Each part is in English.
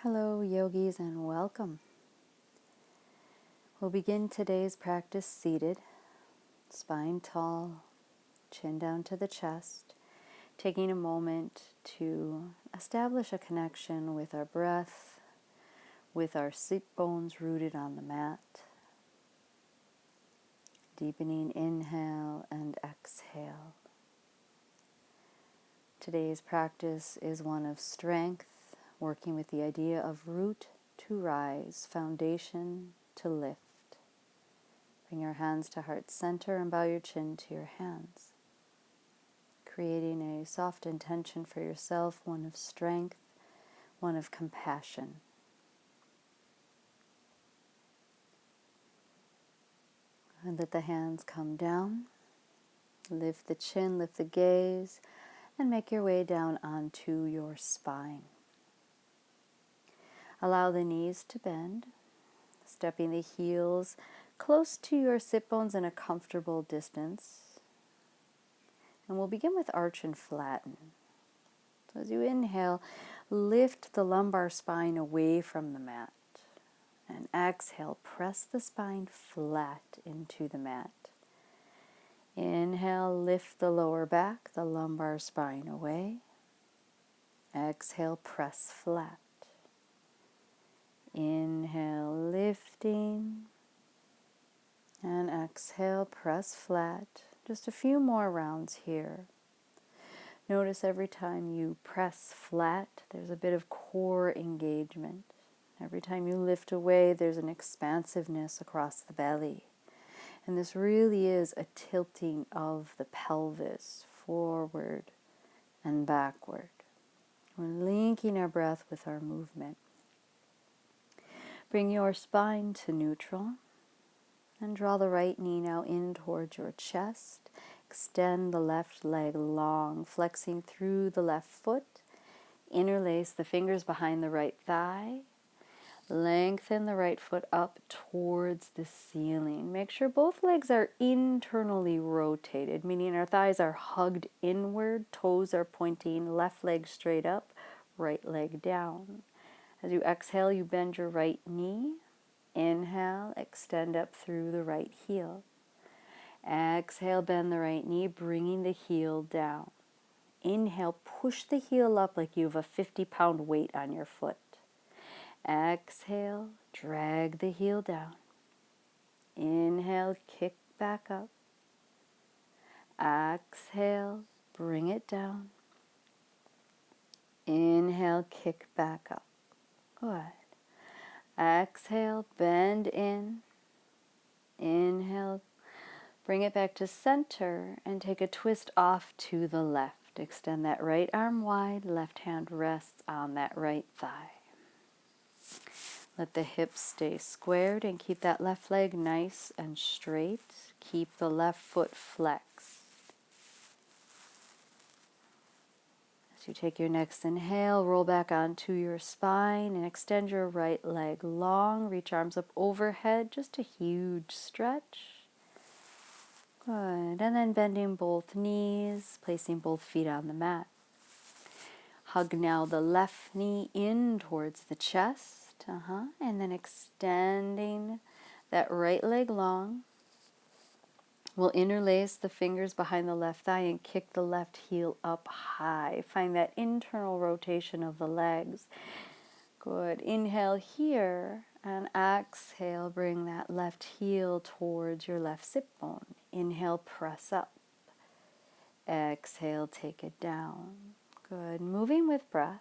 Hello, yogis, and welcome. We'll begin today's practice seated, spine tall, chin down to the chest, taking a moment to establish a connection with our breath, with our sit bones rooted on the mat. Deepening inhale and exhale. Today's practice is one of strength, working with the idea of root to rise, foundation to lift. Bring your hands to heart center and bow your chin to your hands. Creating a soft intention for yourself, one of strength, one of compassion. And let the hands come down. Lift the chin, lift the gaze, and make your way down onto your spine. Allow the knees to bend, stepping the heels close to your sit bones in a comfortable distance. And we'll begin with arch and flatten. So as you inhale, lift the lumbar spine away from the mat. And exhale, press the spine flat into the mat. Inhale, lift the lower back, the lumbar spine away. Exhale, press flat. Inhale, lifting. And exhale, press flat. Just a few more rounds here. Notice every time you press flat, there's a bit of core engagement. Every time you lift away, there's an expansiveness across the belly. And this really is a tilting of the pelvis forward and backward. We're linking our breath with our movement. Bring your spine to neutral and draw the right knee now in towards your chest. Extend the left leg long, flexing through the left foot. Interlace the fingers behind the right thigh. Lengthen the right foot up towards the ceiling. Make sure both legs are internally rotated, meaning our thighs are hugged inward, toes are pointing, left leg straight up, right leg down. As you exhale, you bend your right knee. Inhale, extend up through the right heel. Exhale, bend the right knee, bringing the heel down. Inhale, push the heel up like you have a 50-pound weight on your foot. Exhale, drag the heel down. Inhale, kick back up. Exhale, bring it down. Inhale, kick back up. Good. Exhale, bend in. Inhale, bring it back to center and take a twist off to the left. Extend that right arm wide, left hand rests on that right thigh. Let the hips stay squared and keep that left leg nice and straight. Keep the left foot flexed. As you take your next inhale, roll back onto your spine and extend your right leg long. Reach arms up overhead, just a huge stretch. Good. And then bending both knees, placing both feet on the mat. Hug now the left knee in towards the chest. And then extending that right leg long. We'll interlace the fingers behind the left thigh and kick the left heel up high. Find that internal rotation of the legs. Good. Inhale here and exhale. Bring that left heel towards your left sit bone. Inhale, press up. Exhale, take it down. Good. Moving with breath.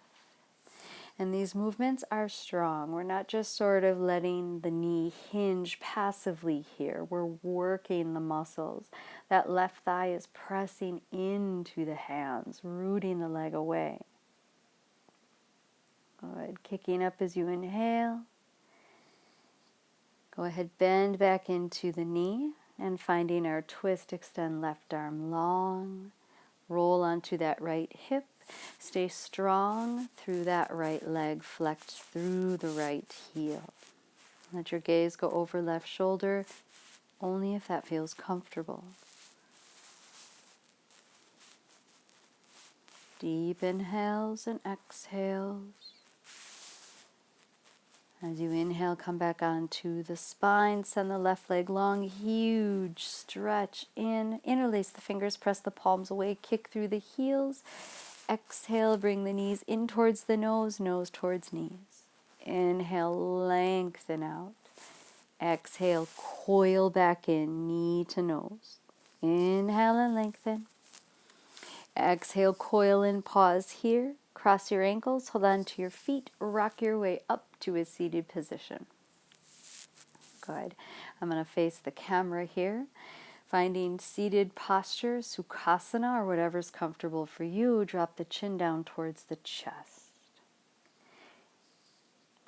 And these movements are strong. We're not just sort of letting the knee hinge passively here. We're working the muscles. That left thigh is pressing into the hands, rooting the leg away. Good. Kicking up as you inhale. Go ahead, bend back into the knee and finding our twist, extend left arm long. Roll onto that right hip. Stay strong through that right leg, flex through the right heel. Let your gaze go over left shoulder, only if that feels comfortable. Deep inhales and exhales. As you inhale, come back onto the spine, send the left leg long, huge stretch in. Interlace the fingers, press the palms away, kick through the heels. Exhale, bring the knees in towards the nose, nose towards knees. Inhale, lengthen out. Exhale, coil back in, knee to nose. Inhale and lengthen. Exhale, coil in, pause here. Cross your ankles, hold on to your feet, rock your way up to a seated position. Good. I'm going to face the camera here. Finding seated posture, Sukhasana, or whatever's comfortable for you. Drop the chin down towards the chest.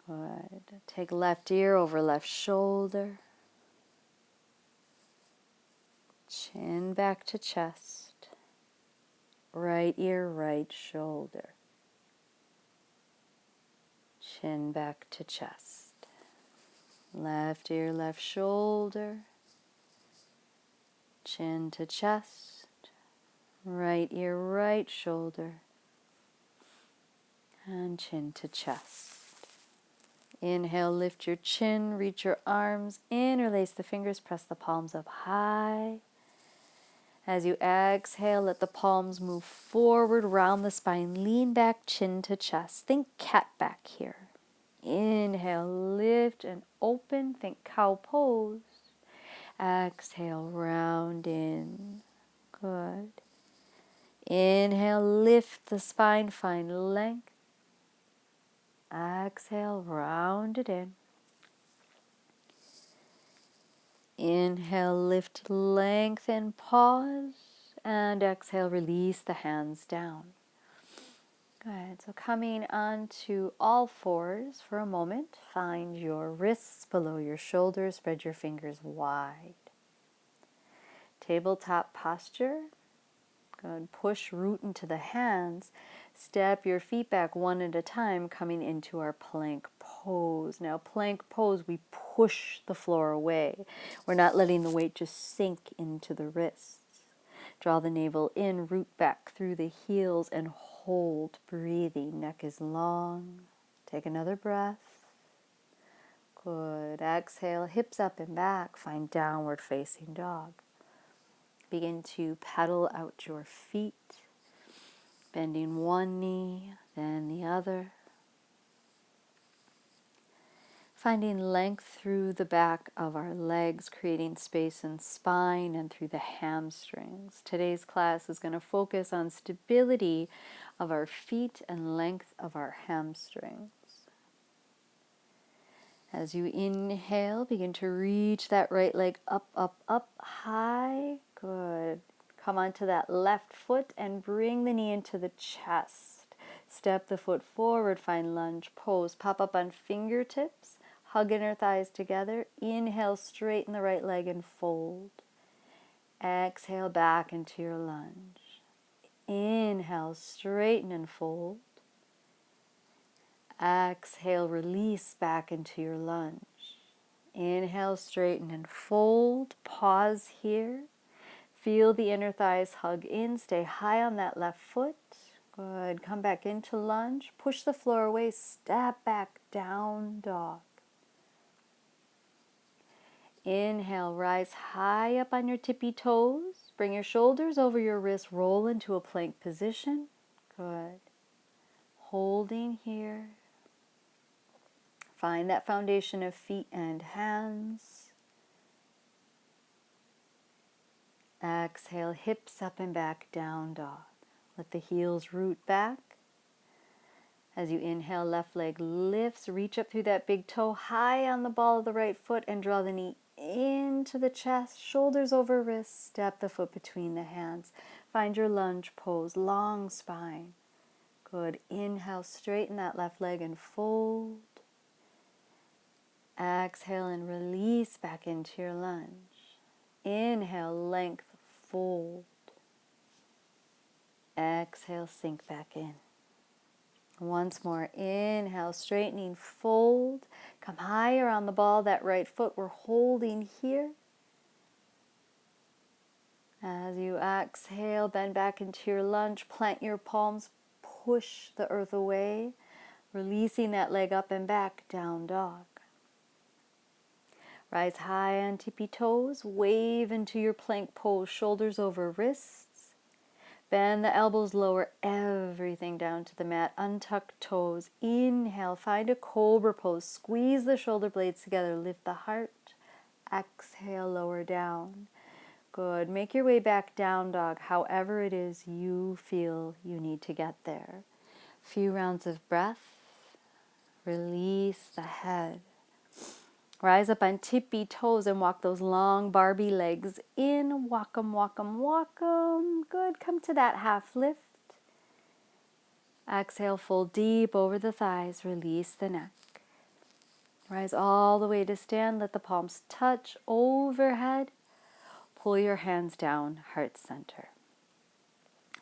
Good. Take left ear over left shoulder. Chin back to chest. Right ear, right shoulder. Chin back to chest. Left ear, left shoulder. Chin to chest. Right ear, right shoulder. And chin to chest. Inhale, lift your chin, reach your arms, interlace the fingers, press the palms up high. As you exhale, let the palms move forward, round the spine, lean back, chin to chest. Think cat back here. Inhale, lift and open, think cow pose. Exhale, round in. Good. Inhale, lift the spine, find length. Exhale, round it in. Inhale, lift, lengthen, pause, and exhale, release the hands down. Good. So coming onto all fours for a moment, find your wrists below your shoulders, spread your fingers wide. Tabletop posture. Good. Push, root into the hands. Step your feet back one at a time, coming into our plank pose. Now, plank pose, we push the floor away. We're not letting the weight just sink into the wrists. Draw the navel in, root back through the heels, and hold, breathing. Neck is long. Take another breath. Good. Exhale, hips up and back. Find downward facing dog. Begin to pedal out your feet. Bending one knee, then the other. Finding length through the back of our legs, creating space in spine and through the hamstrings. Today's class is going to focus on stability of our feet and length of our hamstrings. As you inhale, begin to reach that right leg up, up, up, high. Good. Come onto that left foot and bring the knee into the chest. Step the foot forward, find lunge pose. Pop up on fingertips, hug inner thighs together. Inhale, straighten the right leg and fold. Exhale, back into your lunge. Inhale, straighten and fold. Exhale, release back into your lunge. Inhale, straighten and fold. Pause here. Feel the inner thighs hug in. Stay high on that left foot. Good. Come back into lunge. Push the floor away. Step back, down dog. Inhale, rise high up on your tippy toes. Bring your shoulders over your wrists. Roll into a plank position. Good. Holding here. Find that foundation of feet and hands. Exhale, hips up and back, down dog. Let the heels root back. As you inhale, left leg lifts. Reach up through that big toe, high on the ball of the right foot, and draw the knee into the chest, shoulders over wrists. Step the foot between the hands. Find your lunge pose, long spine. Good. Inhale, straighten that left leg and fold. Exhale and release back into your lunge. Inhale, length, fold. Exhale, sink back in. Once more, inhale, straightening, fold. Come higher on the ball, that right foot. We're holding here. As you exhale, bend back into your lunge. Plant your palms, push the earth away. Releasing that leg up and back, down dog. Rise high on tippy toes, wave into your plank pose, shoulders over wrists. Bend the elbows, lower everything down to the mat, untuck toes. Inhale, find a cobra pose, squeeze the shoulder blades together, lift the heart. Exhale, lower down. Good. Make your way back, down dog, however it is you feel you need to get there. Few rounds of breath. Release the head. Rise up on tippy toes and walk those long Barbie legs in. Walk 'em, walk 'em, walk 'em. Good. Come to that half lift. Exhale, fold deep over the thighs. Release the neck. Rise all the way to stand. Let the palms touch overhead. Pull your hands down, heart center.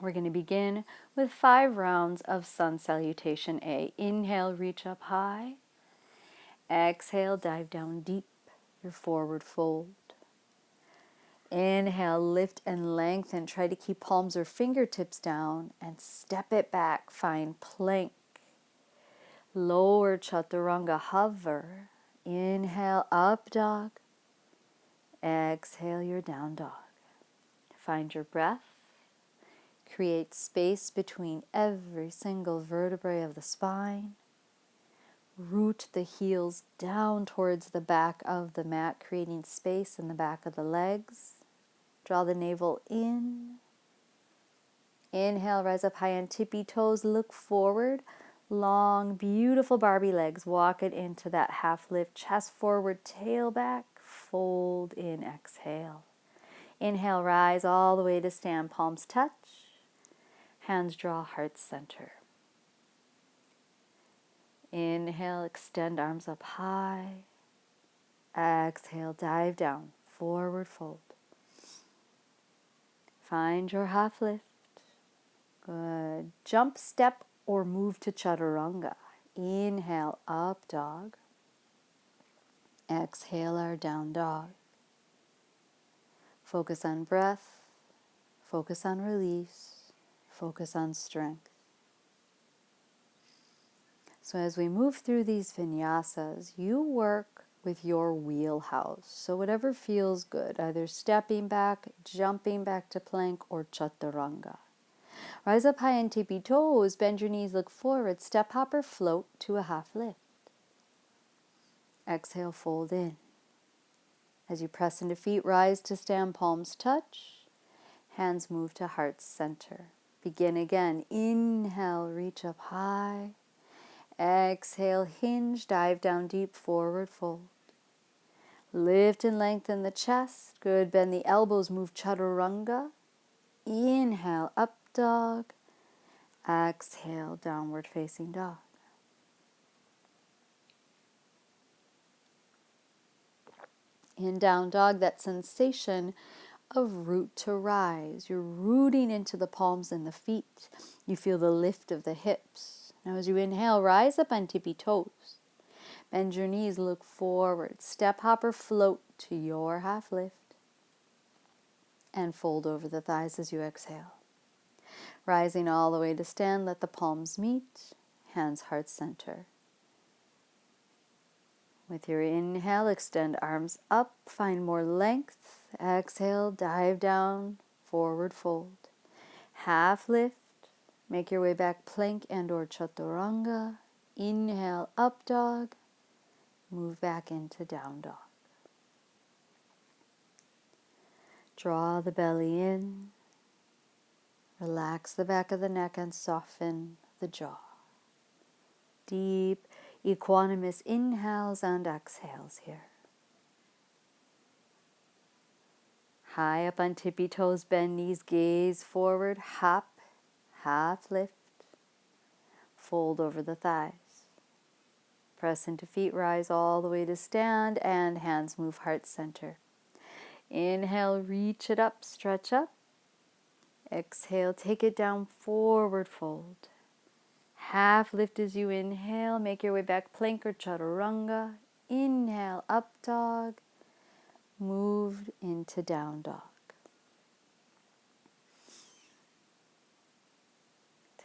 We're going to begin with 5 rounds of sun salutation A. Inhale, reach up high. Exhale, dive down deep, your forward fold. Inhale, lift and lengthen. Try to keep palms or fingertips down and step it back. Find plank. Lower chaturanga, hover. Inhale, up dog. Exhale, your down dog. Find your breath. Create space between every single vertebrae of the spine. Root the heels down towards the back of the mat, creating space in the back of the legs. Draw the navel in. Inhale, rise up high on tippy toes. Look forward. Long, beautiful Barbie legs. Walk it into that half lift. Chest forward, tail back. Fold in, exhale. Inhale, rise all the way to stand. Palms touch. Hands draw, heart center. Inhale, extend arms up high. Exhale, dive down, forward fold. Find your half lift. Good. Jump, step, or move to chaturanga. Inhale, up dog. Exhale, our down dog. Focus on breath. Focus on release. Focus on strength. So as we move through these vinyasas, you work with your wheelhouse. So whatever feels good, either stepping back, jumping back to plank, or chaturanga. Rise up high on tippy toes, bend your knees, look forward, step hop or float to a half lift. Exhale, fold in. As you press into feet, rise to stand, palms touch. Hands move to heart center. Begin again. Inhale, reach up high. Exhale, hinge, dive down deep, forward fold. Lift and lengthen the chest. Good. Bend the elbows, move chaturanga. Inhale, up dog. Exhale, downward facing dog. In down dog, that sensation of root to rise. You're rooting into the palms and the feet. You feel the lift of the hips. Now as you inhale, rise up on tippy toes. Bend your knees, look forward. Step, hop, or float to your half lift. And fold over the thighs as you exhale. Rising all the way to stand, let the palms meet. Hands heart center. With your inhale, extend arms up, find more length. Exhale, dive down, forward fold. Half lift, make your way back, plank and or chaturanga. Inhale, up dog, move back into down dog. Draw the belly in, relax the back of the neck and soften the jaw. Deep, equanimous inhales and exhales here. High up on tippy toes, bend knees, gaze forward, hop, half lift, fold over the thighs. Press into feet, rise all the way to stand, and hands move heart center. Inhale, reach it up, stretch up. Exhale, take it down, forward fold. Half lift as you inhale, make your way back, plank or chaturanga. Inhale, up dog, move into down dog.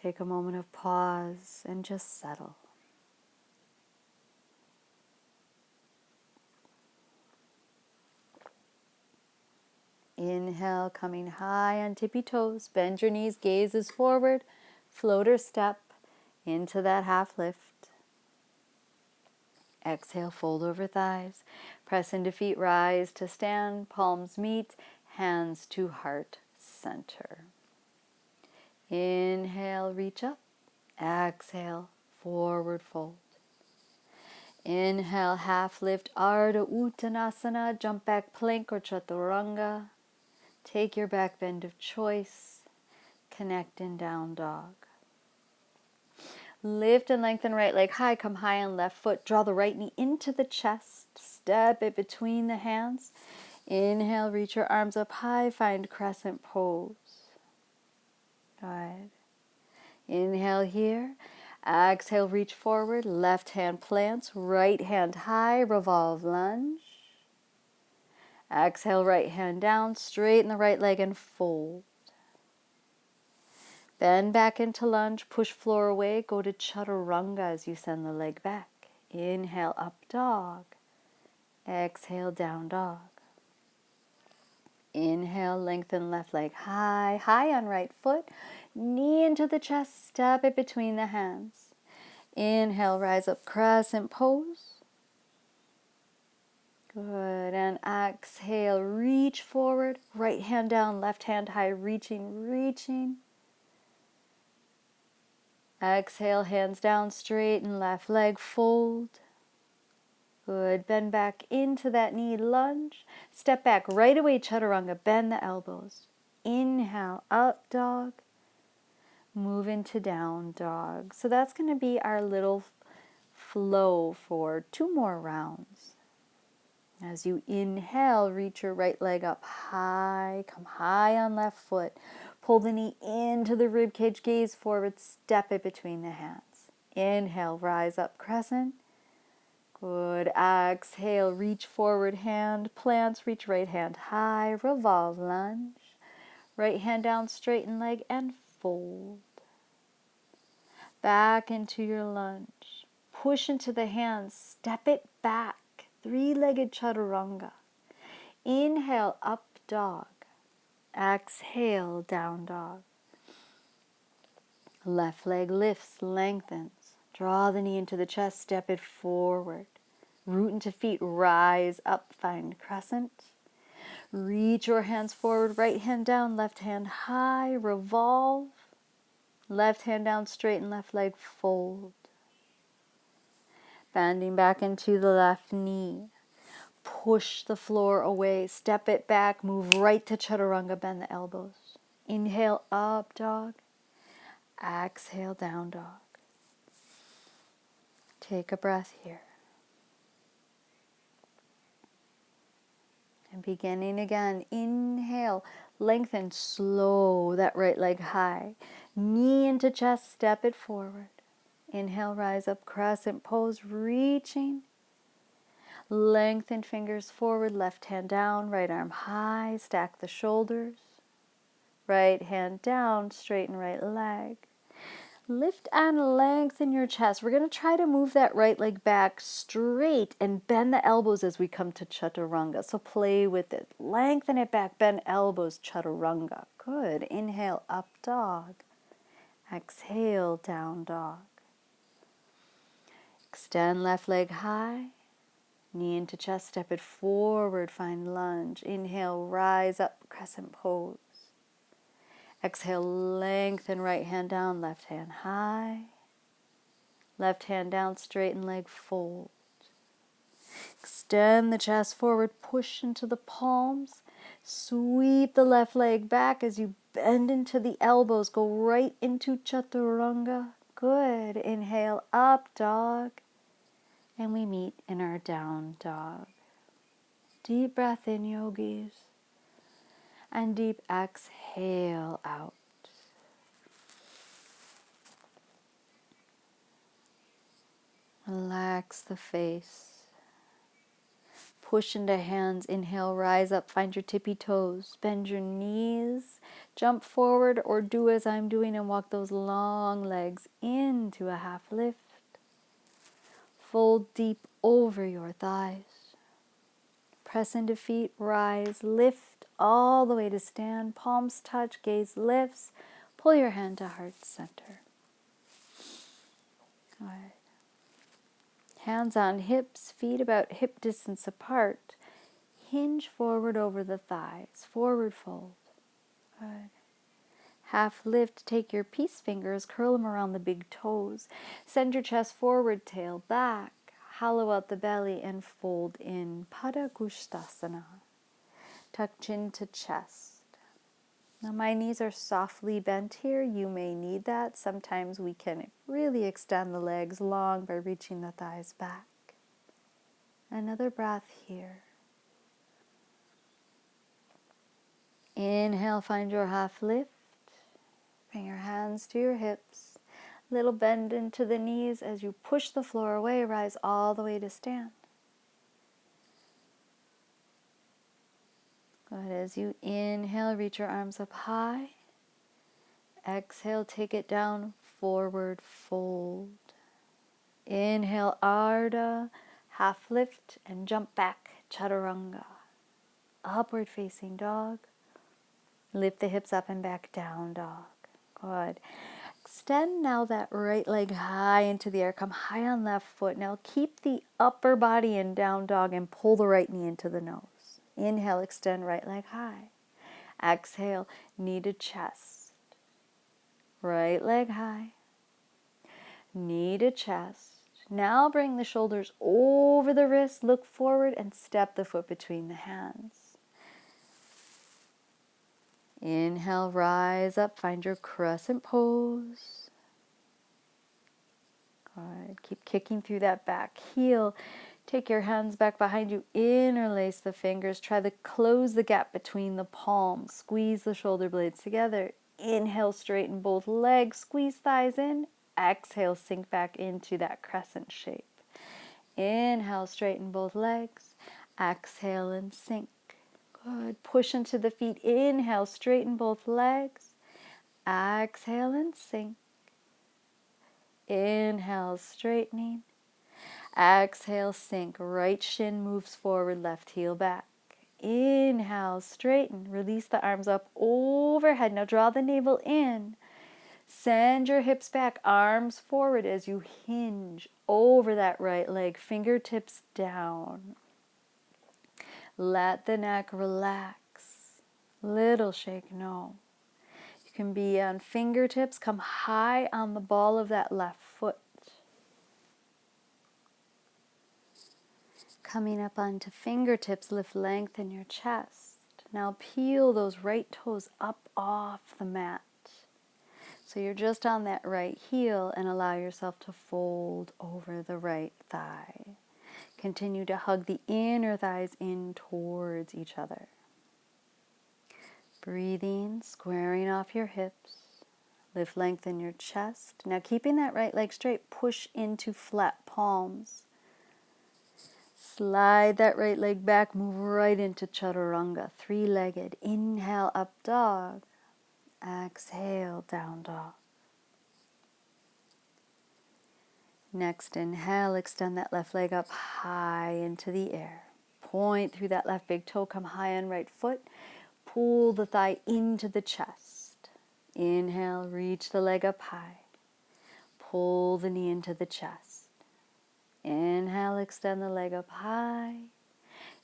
Take a moment of pause and just settle. Inhale, coming high on tippy toes. Bend your knees, gaze is forward. Floater step into that half lift. Exhale, fold over thighs. Press into feet, rise to stand. Palms meet, hands to heart center. Inhale, reach up. Exhale, forward fold. Inhale, half lift, Ardha Uttanasana, jump back plank or chaturanga. Take your back bend of choice. Connect in down dog. Lift and lengthen right leg high, come high on left foot. Draw the right knee into the chest. Step it between the hands. Inhale, reach your arms up high, find crescent pose. Good. Inhale here. Exhale, reach forward. Left hand plants, right hand high, revolve lunge. Exhale, right hand down, straighten the right leg and fold. Bend back into lunge, push floor away, go to chaturanga as you send the leg back. Inhale, up dog. Exhale, down dog. Inhale, lengthen left leg high, high on right foot. Knee into the chest, step it between the hands. Inhale, rise up, crescent pose. Good, and exhale, reach forward, right hand down, left hand high, reaching. Exhale, hands down, straighten left leg, fold. Good, bend back into that knee, lunge. Step back, right away, chaturanga, bend the elbows. Inhale, up dog. Move into down dog. So that's going to be our little flow for 2 more rounds. As you inhale, reach your right leg up high, come high on left foot. Pull the knee into the rib cage, gaze forward, step it between the hands. Inhale, rise up, crescent. Good. Exhale, reach forward, hand plants, reach right hand high, revolve lunge. Right hand down, straighten leg and fold. Back into your lunge. Push into the hands, step it back. 3-legged chaturanga. Inhale, up dog. Exhale, down dog. Left leg lifts, lengthens. Draw the knee into the chest, step it forward. Root into feet, rise up, find crescent. Reach your hands forward, right hand down, left hand high, revolve. Left hand down, straighten left leg, fold. Bending back into the left knee. Push the floor away, step it back, move right to chaturanga, bend the elbows. Inhale, up dog. Exhale, down dog. Take a breath here. And beginning again, inhale, lengthen, slow that right leg high. Knee into chest, step it forward. Inhale, rise up, crescent pose, reaching. Lengthen fingers forward, left hand down, right arm high, stack the shoulders. Right hand down, straighten right leg. Lift and lengthen your chest. We're going to try to move that right leg back straight and bend the elbows as we come to chaturanga. So play with it. Lengthen it back, bend elbows, chaturanga. Good. Inhale, up dog. Exhale, down dog. Extend left leg high. Knee into chest, step it forward, find lunge. Inhale, rise up, crescent pose. Exhale, lengthen right hand down, left hand high. Left hand down, straighten leg, fold. Extend the chest forward, push into the palms. Sweep the left leg back as you bend into the elbows. Go right into chaturanga. Good. Inhale, up dog. And we meet in our down dog. Deep breath in, yogis. And deep exhale out. Relax the face. Push into hands. Inhale, rise up. Find your tippy toes. Bend your knees. Jump forward or do as I'm doing and walk those long legs into a half lift. Fold deep over your thighs. Press into feet. Rise. Lift all the way to stand. Palms touch, gaze lifts. Pull your hand to heart center. Good. Hands on hips, feet about hip distance apart. Hinge forward over the thighs. Forward fold. Good. Half lift, take your peace fingers, curl them around the big toes. Send your chest forward, tail back. Hollow out the belly and fold in. Pada Gustasana. Tuck chin to chest. Now my knees are softly bent here. You may need that. Sometimes we can really extend the legs long by reaching the thighs back. Another breath here. Inhale, find your half lift. Bring your hands to your hips. Little bend into the knees as you push the floor away. Rise all the way to stand. Good. As you inhale, reach your arms up high. Exhale, take it down, forward fold. Inhale, Ardha, half lift and jump back, Chaturanga. Upward facing dog. Lift the hips up and back, down dog. Good. Extend now that right leg high into the air. Come high on left foot. Now keep the upper body in down dog and pull the right knee into the nose. Inhale, extend right leg high. Exhale, knee to chest. Right leg high. Knee to chest. Now bring the shoulders over the wrists. Look forward and step the foot between the hands. Inhale, rise up, find your crescent pose. Good. Keep kicking through that back heel. Take your hands back behind you, interlace the fingers. Try to close the gap between the palms. Squeeze the shoulder blades together. Inhale, straighten both legs, squeeze thighs in. Exhale, sink back into that crescent shape. Inhale, straighten both legs. Exhale and sink. Good. Push into the feet. Inhale, straighten both legs. Exhale and sink. Inhale, straightening. Exhale, sink. Right shin moves forward, left heel back. Inhale, straighten. Release the arms up overhead. Now draw the navel in. Send your hips back, arms forward as you hinge over that right leg. Fingertips down. Let the neck relax. Little shake, no. You can be on fingertips. Come high on the ball of that left foot. Coming up onto fingertips, lift length in your chest. Now peel those right toes up off the mat. So you're just on that right heel and allow yourself to fold over the right thigh. Continue to hug the inner thighs in towards each other. Breathing, squaring off your hips. Lift length in your chest. Now keeping that right leg straight, push into flat palms. Slide that right leg back, move right into Chaturanga, three-legged. Inhale, up dog. Exhale, down dog. Next inhale, extend that left leg up high into the air. Point through that left big toe, come high on right foot. Pull the thigh into the chest. Inhale, reach the leg up high. Pull the knee into the chest. Inhale, extend the leg up high.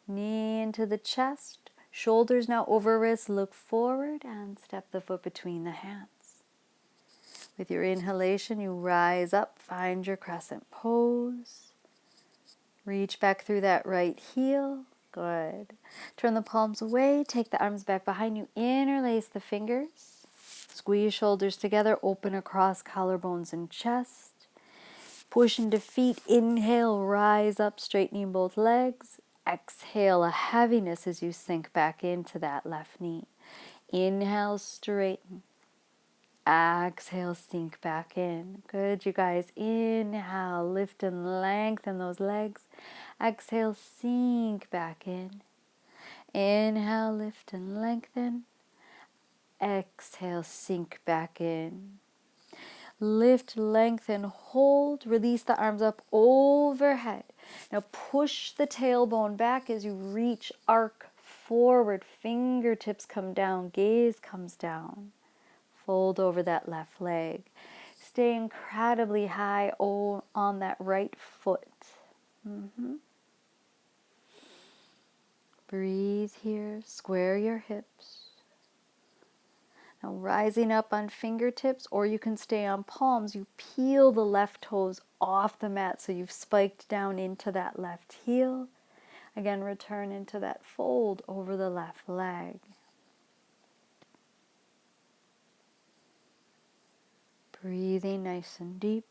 Knee into the chest. Shoulders now over wrists, look forward and step the foot between the hands. With your inhalation, you rise up, find your crescent pose. Reach back through that right heel. Good. Turn the palms away, take the arms back behind you, interlace the fingers. Squeeze shoulders together, open across collarbones and chest. Push into feet, inhale, rise up, straightening both legs. Exhale, a heaviness as you sink back into that left knee. Inhale, straighten. Exhale, sink back in. Good, you guys. Inhale, lift and lengthen those legs. Exhale, sink back in. Inhale, lift and lengthen. Exhale, sink back in. Lift, lengthen, hold. Release the arms up overhead. Now push the tailbone back as you reach, arc forward, fingertips come down, gaze comes down. Fold over that left leg. Stay incredibly high on that right foot. Breathe here, square your hips. Now rising up on fingertips, or you can stay on palms, you peel the left toes off the mat so you've spiked down into that left heel. Again, return into that fold over the left leg. Breathing nice and deep.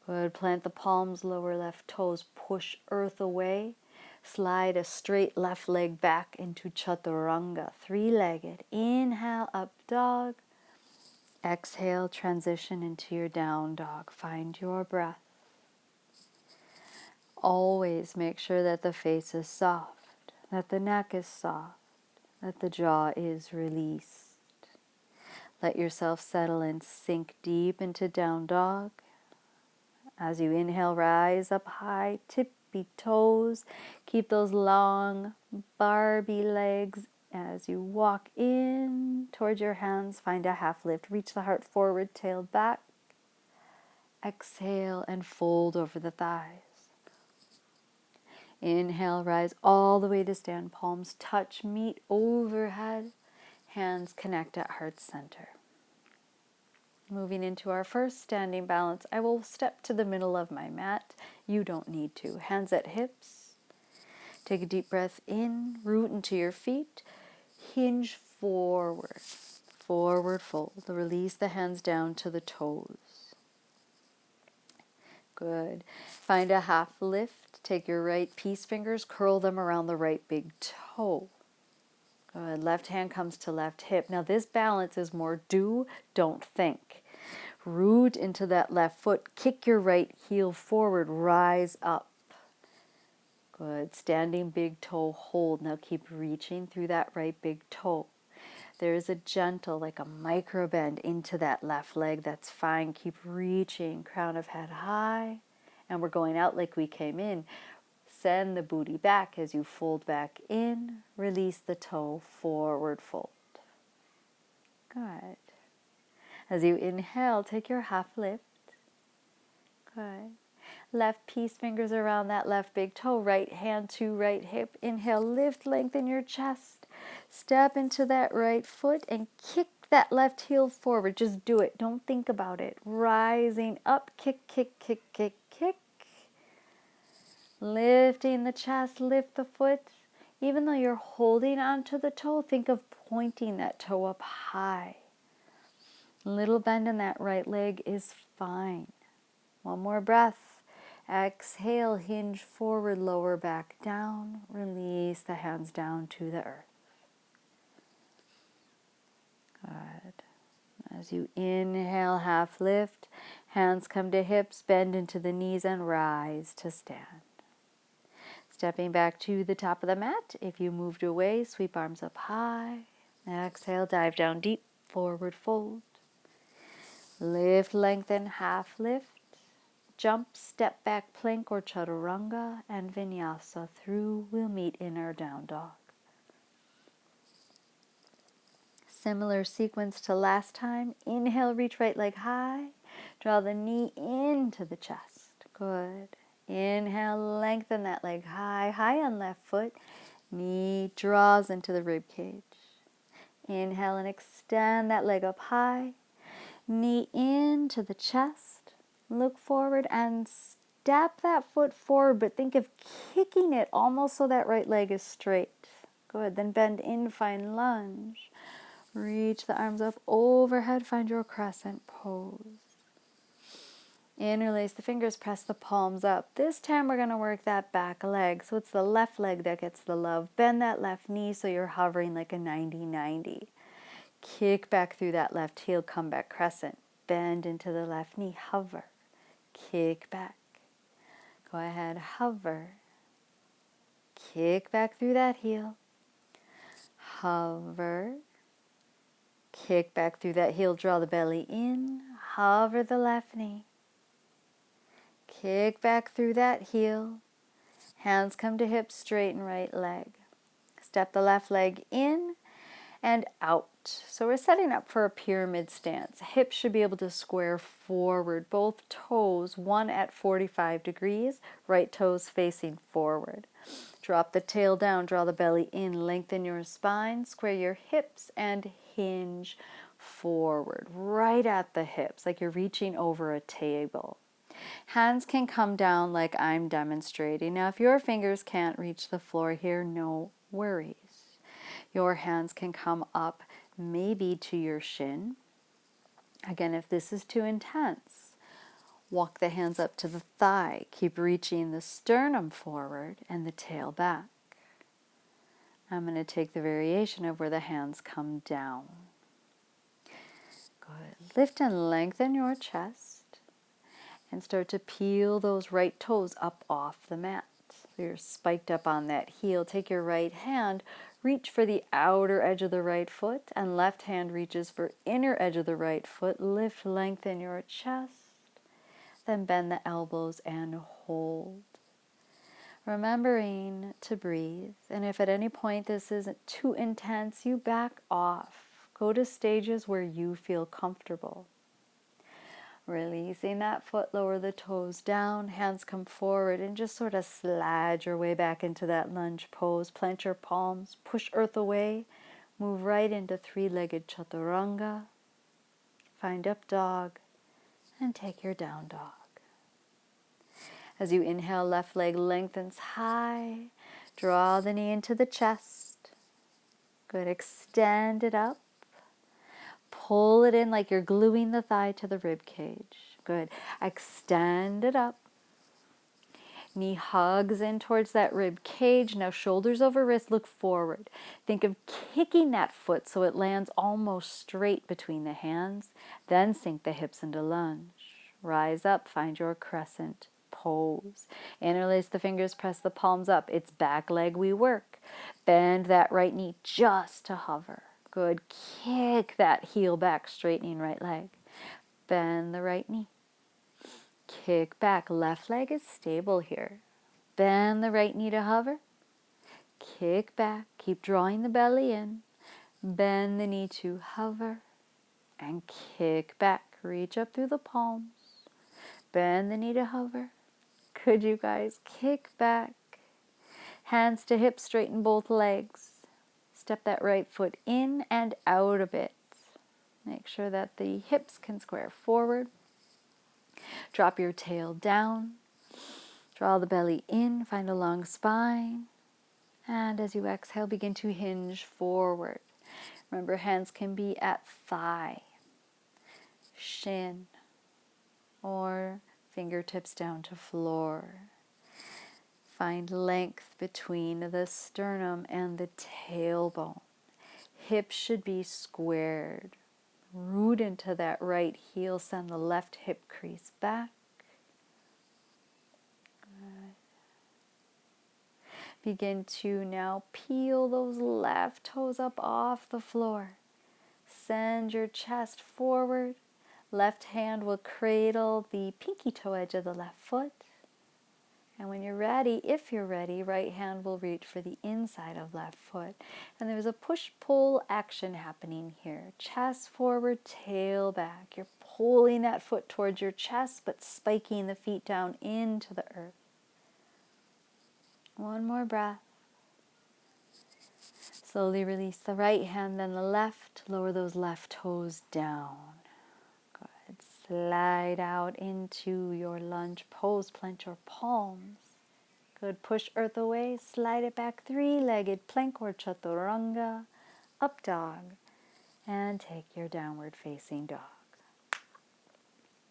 Good. Plant the palms, lower left toes, push earth away. Slide a straight left leg back into chaturanga, three-legged. Inhale, up dog. Exhale, transition into your down dog. Find your breath. Always make sure that the face is soft, that the neck is soft, that the jaw is released. Let yourself settle and sink deep into down dog. As you inhale, rise up high, tippy toes. Keep those long Barbie legs. As you walk in towards your hands, find a half lift. Reach the heart forward, tail back. Exhale and fold over the thighs. Inhale, rise all the way to stand. Palms touch, meet overhead. Hands connect at heart center. Moving into our first standing balance, I will step to the middle of my mat. You don't need to. Hands at hips. Take a deep breath in, root into your feet. Hinge forward. Forward fold. Release the hands down to the toes. Good. Find a half lift. Take your right peace fingers, curl them around the right big toe. Good. Left hand comes to left hip. Now this balance is more do, don't think. Root into that left foot. Kick your right heel forward. Rise up. Good. Standing big toe hold. Now keep reaching through that right big toe. There is a gentle, like a micro bend into that left leg. That's fine. Keep reaching. Crown of head high. And we're going out like we came in. Send the booty back as you fold back in. Release the toe, forward fold. Good. As you inhale, take your half lift. Good. Left peace fingers around that left big toe. Right hand to right hip. Inhale, lift, lengthen your chest. Step into that right foot and kick that left heel forward. Just do it. Don't think about it. Rising up, kick, kick, kick, kick, kick. Lifting the chest, lift the foot. Even though you're holding onto the toe, think of pointing that toe up high. Little bend in that right leg is fine. One more breath. Exhale, hinge forward, lower back down. Release the hands down to the earth. Good. As you inhale, half lift. Hands come to hips, bend into the knees and rise to stand. Stepping back to the top of the mat. If you moved away, sweep arms up high. Exhale, dive down deep, forward fold. Lift, lengthen, half lift. Jump, step back, plank or chaturanga, and vinyasa through. We'll meet in our down dog. Similar sequence to last time. Inhale, reach right leg high. Draw the knee into the chest. Good. Inhale, lengthen that leg high, high on left foot. Knee draws into the rib cage. Inhale and extend that leg up high. Knee into the chest. Look forward and step that foot forward, but think of kicking it almost so that right leg is straight. Good. Then bend in, find lunge. Reach the arms up overhead, find your crescent pose. Interlace the fingers, press the palms up. This time we're going to work that back leg. So it's the left leg that gets the love. Bend that left knee so you're hovering like a 90-90. Kick back through that left heel, come back crescent. Bend into the left knee, hover. Kick back. Go ahead, hover. Kick back through that heel. Hover. Kick back through that heel, draw the belly in. Hover the left knee. Kick back through that heel. Hands come to hips, straighten right leg. Step the left leg in and out. So we're setting up for a pyramid stance. Hips should be able to square forward. Both toes, one at 45 degrees, right toes facing forward. Drop the tail down, draw the belly in, lengthen your spine, square your hips, and hinge forward, right at the hips, like you're reaching over a table. Hands can come down like I'm demonstrating. Now, if your fingers can't reach the floor here, no worries. Your hands can come up maybe to your shin. Again, if this is too intense, walk the hands up to the thigh. Keep reaching the sternum forward and the tail back. I'm going to take the variation of where the hands come down. Good. Lift and lengthen your chest and start to peel those right toes up off the mat. So you're spiked up on that heel. Take your right hand, reach for the outer edge of the right foot, and left hand reaches for inner edge of the right foot. Lift, lengthen your chest, then bend the elbows and hold. Remembering to breathe, and if at any point this isn't too intense, you back off. Go to stages where you feel comfortable. Releasing that foot, lower the toes down, hands come forward, and just sort of slide your way back into that lunge pose. Plant your palms, push earth away, move right into three-legged chaturanga. Find up dog, and take your down dog. As you inhale, left leg lengthens high. Draw the knee into the chest. Good. Extend it up. Pull it in like you're gluing the thigh to the rib cage. Good. Extend it up. Knee hugs in towards that rib cage. Now shoulders over wrist, look forward. Think of kicking that foot so it lands almost straight between the hands. Then sink the hips into lunge. Rise up, find your crescent pose. Interlace the fingers, press the palms up. It's back leg we work. Bend that right knee just to hover. Good. Kick that heel back, straightening right leg. Bend the right knee. Kick back. Left leg is stable here. Bend the right knee to hover. Kick back. Keep drawing the belly in. Bend the knee to hover. And kick back. Reach up through the palms. Bend the knee to hover. Good, you guys. Kick back. Hands to hips, straighten both legs. Step that right foot in and out a bit. Make sure that the hips can square forward. Drop your tail down. Draw the belly in, find a long spine. And as you exhale, begin to hinge forward. Remember, hands can be at thigh, shin, or fingertips down to floor. Find length between the sternum and the tailbone. Hips should be squared. Root into that right heel. Send the left hip crease back. Good. Begin to now peel those left toes up off the floor. Send your chest forward. Left hand will cradle the pinky toe edge of the left foot. And when you're ready, if you're ready, right hand will reach for the inside of left foot. And there's a push-pull action happening here. Chest forward, tail back. You're pulling that foot towards your chest, but spiking the feet down into the earth. One more breath. Slowly release the right hand, then the left. Lower those left toes down. Good. Slide out into your lunge pose. Plant your palms. Good. Push earth away. Slide it back. Three-legged plank or chaturanga. Up dog. And take your downward facing dog.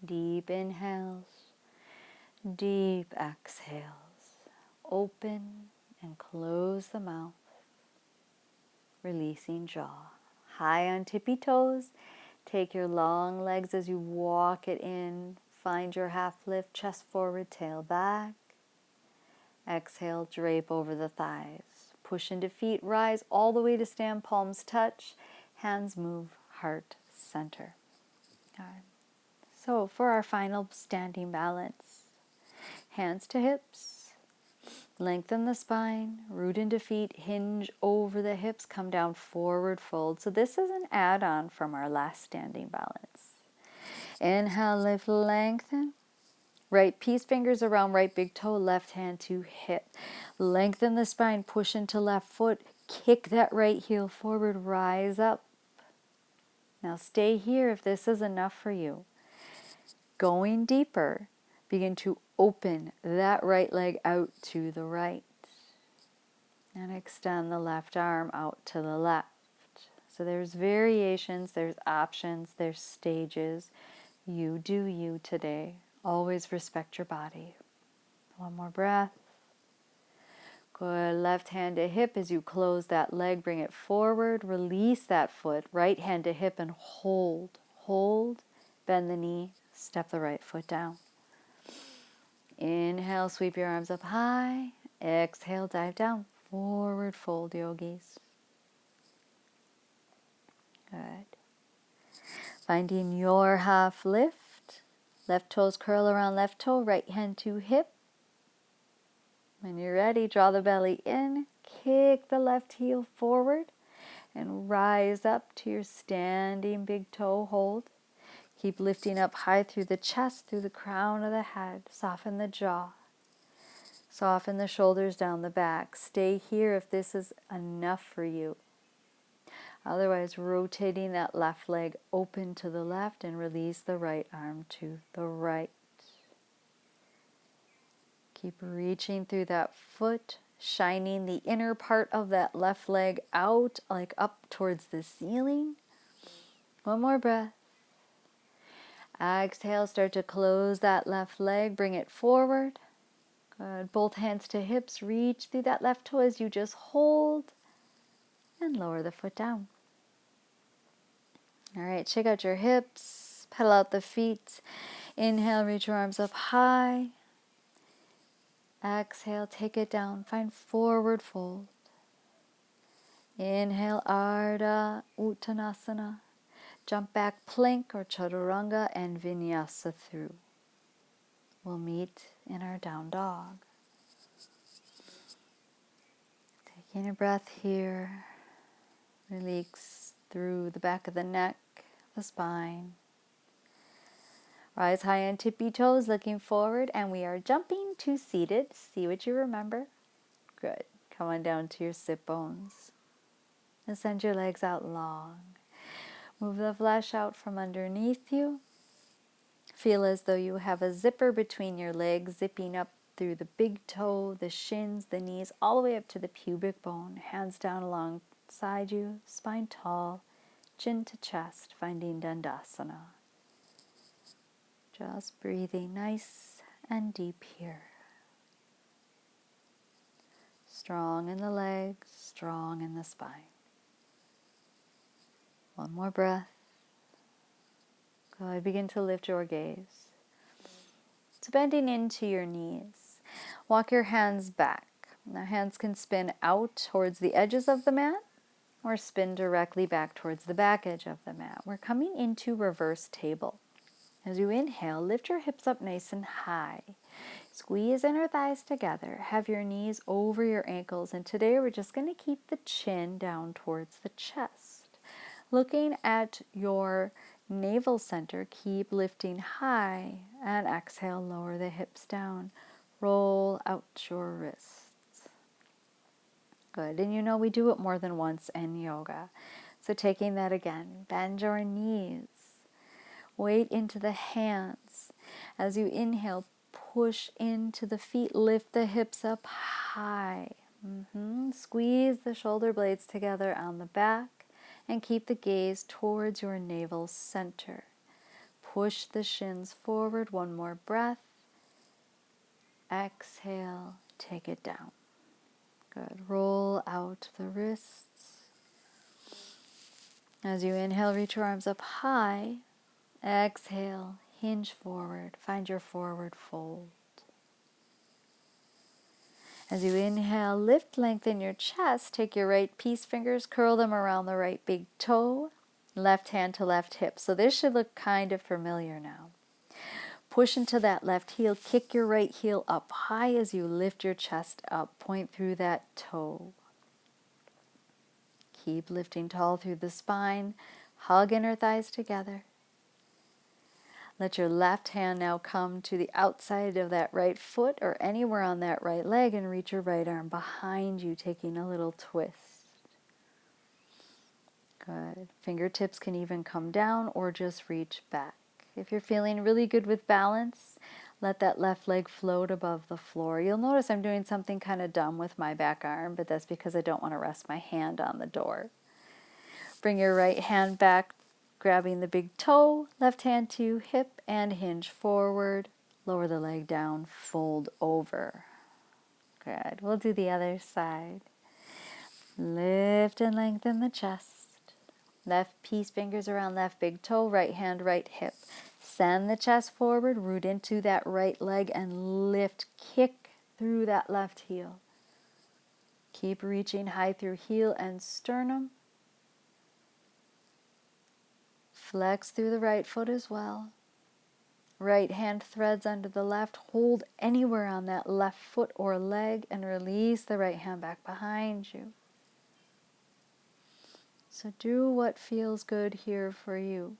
Deep inhales. Deep exhales. Open and close the mouth. Releasing jaw. High on tippy toes. Take your long legs as you walk it in. Find your half lift, chest forward, tail back. Exhale, drape over the thighs. Push into feet, rise all the way to stand, palms touch. Hands move, heart center. All right. So for our final standing balance, hands to hips. Lengthen the spine, root into feet, hinge over the hips, come down, forward fold. So this is an add-on from our last standing balance. Inhale, lift, lengthen. Right peace fingers around right big toe, left hand to hip. Lengthen the spine, push into left foot, kick that right heel forward, rise up. Now stay here if this is enough for you. Going deeper, begin to open that right leg out to the right. And extend the left arm out to the left. So there's variations, there's options, there's stages. You do you today. Always respect your body. One more breath. Good. Left hand to hip as you close that leg. Bring it forward. Release that foot. Right hand to hip and hold. Hold. Bend the knee. Step the right foot down. Inhale. Sweep your arms up high. Exhale. Dive down. Forward fold, yogis. Good. Finding your half lift. Left toes curl around left toe. Right hand to hip. When you're ready, draw the belly in, kick the left heel forward, and rise up to your standing big toe hold. Keep lifting up high through the chest, through the crown of the head. Soften the jaw. Soften the shoulders down the back. Stay here if this is enough for you. Otherwise, rotating that left leg open to the left and release the right arm to the right. Keep reaching through that foot, shining the inner part of that left leg out, like up towards the ceiling. One more breath. Exhale, start to close that left leg, bring it forward. Good. Both hands to hips, reach through that left toe as you just hold and lower the foot down. All right, check out your hips, pedal out the feet. Inhale, reach your arms up high. Exhale, take it down, find forward fold. Inhale, Ardha Uttanasana. Jump back, plank or chaturanga and vinyasa through. We'll meet in our down dog. Taking a breath here. Release through the back of the neck, the spine. Rise high on tippy toes, looking forward, and we are jumping to seated. See what you remember. Good. Come on down to your sit bones. And send your legs out long. Move the flesh out from underneath you. Feel as though you have a zipper between your legs, zipping up through the big toe, the shins, the knees, all the way up to the pubic bone. Hands down alongside you, spine tall, chin to chest, finding Dandasana. Just breathing nice and deep here. Strong in the legs, strong in the spine. One more breath. Good. Begin to lift your gaze. So bending into your knees. Walk your hands back. The hands can spin out towards the edges of the mat or spin directly back towards the back edge of the mat. We're coming into reverse table. As you inhale, lift your hips up nice and high. Squeeze inner thighs together. Have your knees over your ankles. And today we're just going to keep the chin down towards the chest. Looking at your navel center, keep lifting high. And exhale, lower the hips down. Roll out your wrists. Good. And you know we do it more than once in yoga. So taking that again, bend your knees. Weight into the hands. As you inhale, push into the feet. Lift the hips up high. Squeeze the shoulder blades together on the back and keep the gaze towards your navel center. Push the shins forward. One more breath. Exhale, take it down. Good. Roll out the wrists. As you inhale, reach your arms up high. Exhale, hinge forward, find your forward fold. As you inhale, lift, lengthen your chest. Take your right peace fingers, curl them around the right big toe, left hand to left hip. So this should look kind of familiar now. Push into that left heel. Kick your right heel up high as you lift your chest up. Point through that toe. Keep lifting tall through the spine. Hug inner thighs together. Let your left hand now come to the outside of that right foot or anywhere on that right leg and reach your right arm behind you, taking a little twist. Good. Fingertips can even come down or just reach back. If you're feeling really good with balance, let that left leg float above the floor. You'll notice I'm doing something kind of dumb with my back arm, but that's because I don't want to rest my hand on the door. Bring your right hand back, grabbing the big toe, left hand to hip and hinge forward. Lower the leg down, fold over. Good. We'll do the other side. Lift and lengthen the chest. Left peace fingers around left big toe, right hand, right hip. Send the chest forward, root into that right leg and lift, kick through that left heel. Keep reaching high through heel and sternum. Flex through the right foot as well. Right hand threads under the left. Hold anywhere on that left foot or leg and release the right hand back behind you. So do what feels good here for you.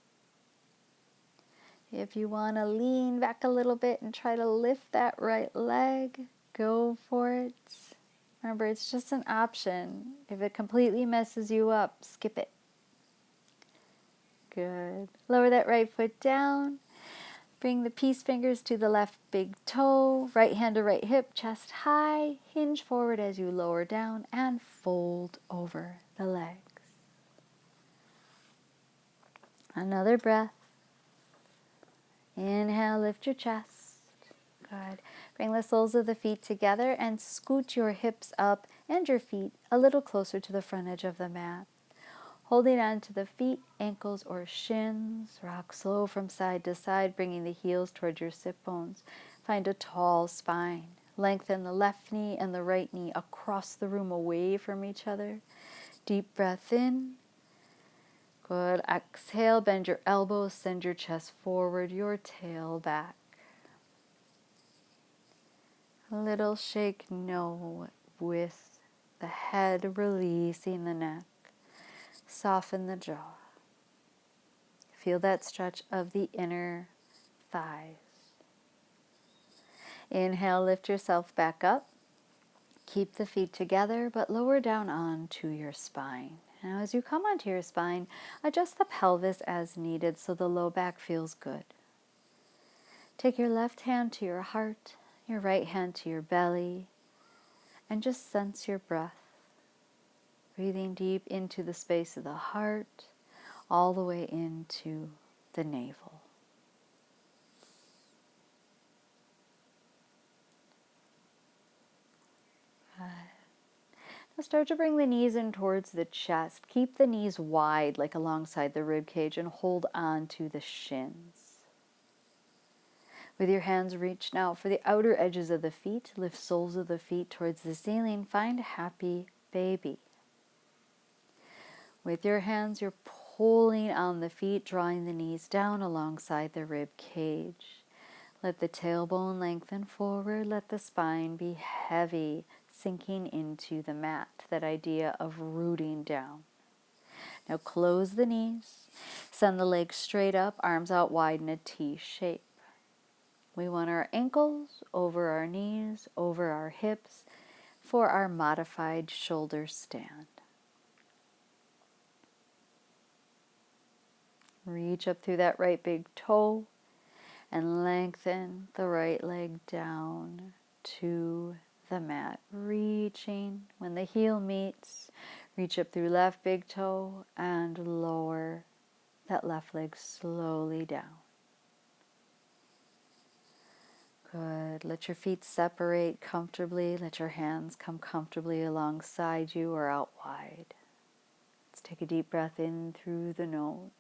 If you want to lean back a little bit and try to lift that right leg, go for it. Remember, it's just an option. If it completely messes you up, skip it. Good. Lower that right foot down. Bring the peace fingers to the left big toe. Right hand to right hip, chest high. Hinge forward as you lower down and fold over the legs. Another breath. Inhale, lift your chest. Good. Bring the soles of the feet together and scoot your hips up and your feet a little closer to the front edge of the mat. Holding on to the feet, ankles, or shins. Rock slow from side to side, bringing the heels toward your sit bones. Find a tall spine. Lengthen the left knee and the right knee across the room away from each other. Deep breath in. Good. Exhale, bend your elbows, send your chest forward, your tail back. A little shake no with the head, releasing the neck. Soften the jaw. Feel that stretch of the inner thighs. Inhale, lift yourself back up. Keep the feet together, but lower down onto your spine. Now, as you come onto your spine, adjust the pelvis as needed so the low back feels good. Take your left hand to your heart, your right hand to your belly, and just sense your breath. Breathing deep into the space of the heart, all the way into the navel. Now start to bring the knees in towards the chest. Keep the knees wide, like alongside the rib cage, and hold on to the shins. With your hands, reach now for the outer edges of the feet. Lift soles of the feet towards the ceiling. Find a happy baby. With your hands, you're pulling on the feet, drawing the knees down alongside the rib cage. Let the tailbone lengthen forward. Let the spine be heavy, sinking into the mat. That idea of rooting down. Now close the knees. Send the legs straight up, arms out wide in a T shape. We want our ankles over our knees, over our hips for our modified shoulder stand. Reach up through that right big toe and lengthen the right leg down to the mat. Reaching when the heel meets, reach up through left big toe and lower that left leg slowly down. Good. Let your feet separate comfortably. Let your hands come comfortably alongside you or out wide. Let's take a deep breath in through the nose.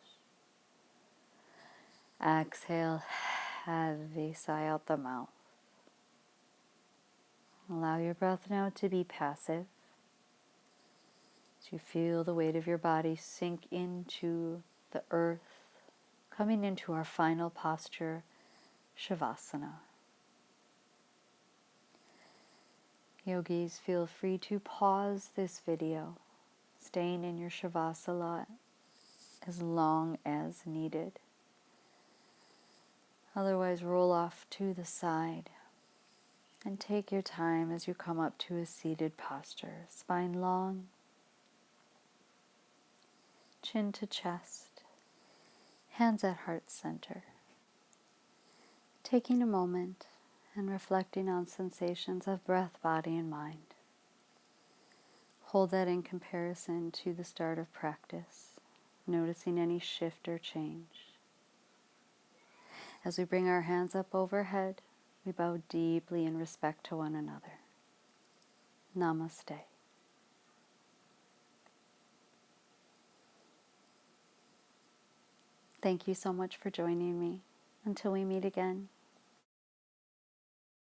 Exhale, heavy sigh out the mouth. Allow your breath now to be passive. As you feel the weight of your body sink into the earth, coming into our final posture Shavasana. Yogis, feel free to pause this video, staying in your Shavasana as long as needed. Otherwise, roll off to the side and take your time as you come up to a seated posture. Spine long, chin to chest, hands at heart center. Taking a moment and reflecting on sensations of breath, body, and mind. Hold that in comparison to the start of practice, noticing any shift or change. As we bring our hands up overhead, we bow deeply in respect to one another. Namaste. Thank you so much for joining me. Until we meet again,